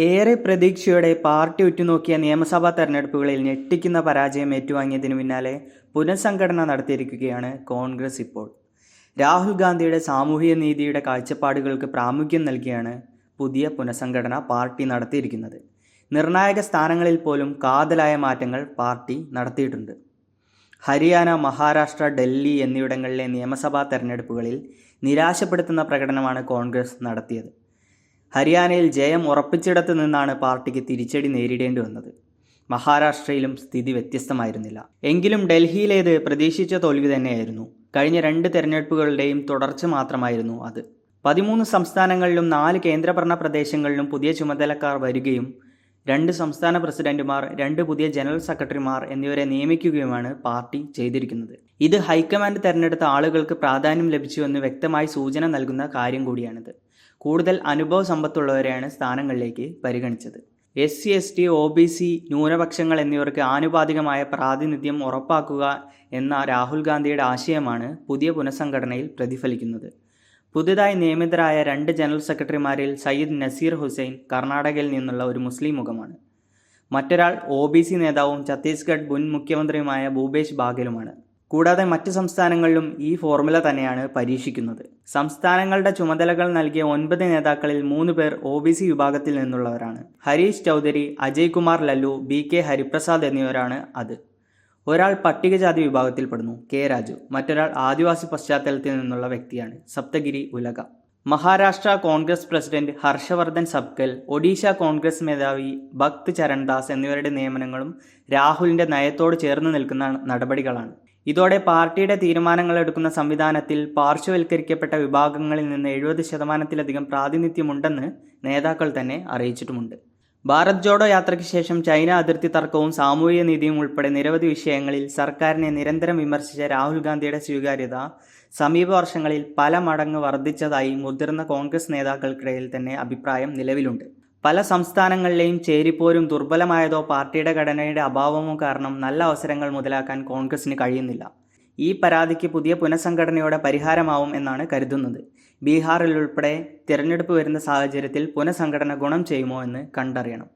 ഏറെ പ്രതീക്ഷയോടെ പാർട്ടി ഉറ്റുനോക്കിയ നിയമസഭാ തെരഞ്ഞെടുപ്പുകളിൽ ഞെട്ടിക്കുന്ന പരാജയം ഏറ്റുവാങ്ങിയതിനു പിന്നാലെ പുനഃസംഘടന നടത്തിയിരിക്കുകയാണ് കോൺഗ്രസ് ഇപ്പോൾ. രാഹുൽ ഗാന്ധിയുടെ സാമൂഹിക നീതിയുടെ കാഴ്ചപ്പാടുകൾക്ക് പ്രാമുഖ്യം നൽകിയാണ് പുതിയ പുനഃസംഘടന പാർട്ടി നടത്തിയിരിക്കുന്നത്. നിർണായക സ്ഥാനങ്ങളിൽ പോലും കാതലായ മാറ്റങ്ങൾ പാർട്ടി നടത്തിയിട്ടുണ്ട്. ഹരിയാന, മഹാരാഷ്ട്ര, ഡൽഹി എന്നിവിടങ്ങളിലെ നിയമസഭാ തെരഞ്ഞെടുപ്പുകളിൽ നിരാശപ്പെടുത്തുന്ന പ്രകടനമാണ് കോൺഗ്രസ് നടത്തിയത്. ഹരിയാനയിൽ ജയം ഉറപ്പിച്ചിടത്ത് നിന്നാണ് പാർട്ടിക്ക് തിരിച്ചടി നേരിടേണ്ടി വന്നത്. മഹാരാഷ്ട്രയിലും സ്ഥിതി വ്യത്യസ്തമായിരുന്നില്ല. എങ്കിലും ഡൽഹിയിലേത് പ്രതീക്ഷിച്ച തോൽവി തന്നെയായിരുന്നു. കഴിഞ്ഞ 2 തെരഞ്ഞെടുപ്പുകളുടെയും തുടർച്ച മാത്രമായിരുന്നു അത്. 13 സംസ്ഥാനങ്ങളിലും 4 കേന്ദ്രഭരണ പ്രദേശങ്ങളിലും പുതിയ ചുമതലക്കാർ വരികയും 2 സംസ്ഥാന പ്രസിഡന്റുമാർ, 2 പുതിയ ജനറൽ സെക്രട്ടറിമാർ എന്നിവരെ നിയമിക്കുകയുമാണ് പാർട്ടി ചെയ്തിരിക്കുന്നത്. ഇത് ഹൈക്കമാൻഡ് തെരഞ്ഞെടുത്ത ആളുകൾക്ക് പ്രാധാന്യം ലഭിച്ചുവെന്ന് വ്യക്തമായി സൂചന നൽകുന്ന കാര്യം കൂടിയാണിത്. കൂടുതൽ അനുഭവ സമ്പത്തുള്ളവരെയാണ് സ്ഥാനങ്ങളിലേക്ക് പരിഗണിച്ചത്. SC, ST, OBC, ന്യൂനപക്ഷങ്ങൾ എന്നിവർക്ക് ആനുപാതികമായ പ്രാതിനിധ്യം ഉറപ്പാക്കുക എന്ന രാഹുൽ ഗാന്ധിയുടെ ആശയമാണ് പുതിയ പുനഃസംഘടനയിൽ പ്രതിഫലിക്കുന്നത്. പുതുതായി നിയമിതരായ 2 ജനറൽ സെക്രട്ടറിമാരിൽ സയ്യിദ് നസീർ ഹുസൈൻ കർണാടകയിൽ നിന്നുള്ള ഒരു മുസ്ലിം മുഖമാണ്. മറ്റൊരാൾ OBC നേതാവും ഛത്തീസ്ഗഡ് മുൻ മുഖ്യമന്ത്രിയുമായ ഭൂപേഷ് ബാഗലുമാണ്. കൂടാതെ മറ്റ് സംസ്ഥാനങ്ങളിലും ഈ ഫോർമുല തന്നെയാണ് പരീക്ഷിക്കുന്നത്. സംസ്ഥാനങ്ങളുടെ ചുമതലകൾ നൽകിയ 9 നേതാക്കളിൽ 3 പേർ OBC വിഭാഗത്തിൽ നിന്നുള്ളവരാണ്. ഹരീഷ് ചൗധരി, അജയ് കുമാർ ലല്ലു, BK ഹരിപ്രസാദ് എന്നിവരാണ് അത്. ഒരാൾ പട്ടികജാതി വിഭാഗത്തിൽപ്പെടുന്നു, K രാജു. മറ്റൊരാൾ ആദിവാസി പശ്ചാത്തലത്തിൽ നിന്നുള്ള വ്യക്തിയാണ്, സപ്തഗിരി ഉലക. മഹാരാഷ്ട്ര കോൺഗ്രസ് പ്രസിഡന്റ് ഹർഷവർദ്ധൻ സബ്കൽ, ഒഡീഷ കോൺഗ്രസ് മേധാവി ഭക്ത് ചരൺദാസ് എന്നിവരുടെ നിയമനങ്ങളും രാഹുലിന്റെ നയത്തോട് ചേർന്ന് നിൽക്കുന്ന നടപടികളാണ്. ഇതോടെ പാർട്ടിയുടെ തീരുമാനങ്ങൾ എടുക്കുന്ന സംവിധാനത്തിൽ പാർശ്വവൽക്കരിക്കപ്പെട്ട വിഭാഗങ്ങളിൽ നിന്ന് 70%-ലധികം പ്രാതിനിധ്യമുണ്ടെന്ന് നേതാക്കൾ തന്നെ അറിയിച്ചിട്ടുമുണ്ട്. ഭാരത് ജോഡോ യാത്രയ്ക്ക് ശേഷം ചൈന അതിർത്തി തർക്കവും സാമൂഹിക നീതിയും ഉൾപ്പെടെ നിരവധി വിഷയങ്ങളിൽ സർക്കാരിനെ നിരന്തരം വിമർശിച്ച രാഹുൽ ഗാന്ധിയുടെ സ്വീകാര്യത സമീപ വർഷങ്ങളിൽ പല മടങ്ങ് വർദ്ധിച്ചതായി മുതിർന്ന കോൺഗ്രസ് നേതാക്കൾക്കിടയിൽ തന്നെ അഭിപ്രായം നിലവിലുണ്ട്. പല സംസ്ഥാനങ്ങളിലെയും ചേരിപ്പോരും ദുർബലമായതോ പാർട്ടിയുടെ ഘടനയുടെ അഭാവമോ കാരണം നല്ല അവസരങ്ങൾ മുതലാക്കാൻ കോൺഗ്രസിന് കഴിയുന്നില്ല. ഈ പരാതിക്ക് പുതിയ പുനഃസംഘടനയോടെ പരിഹാരമാവും എന്നാണ് കരുതുന്നത്. ബീഹാറിൽ ഉൾപ്പെടെ തിരഞ്ഞെടുപ്പ് വരുന്ന സാഹചര്യത്തിൽ പുനഃസംഘടന ഗുണം ചെയ്യുമോ എന്ന് കണ്ടറിയണം.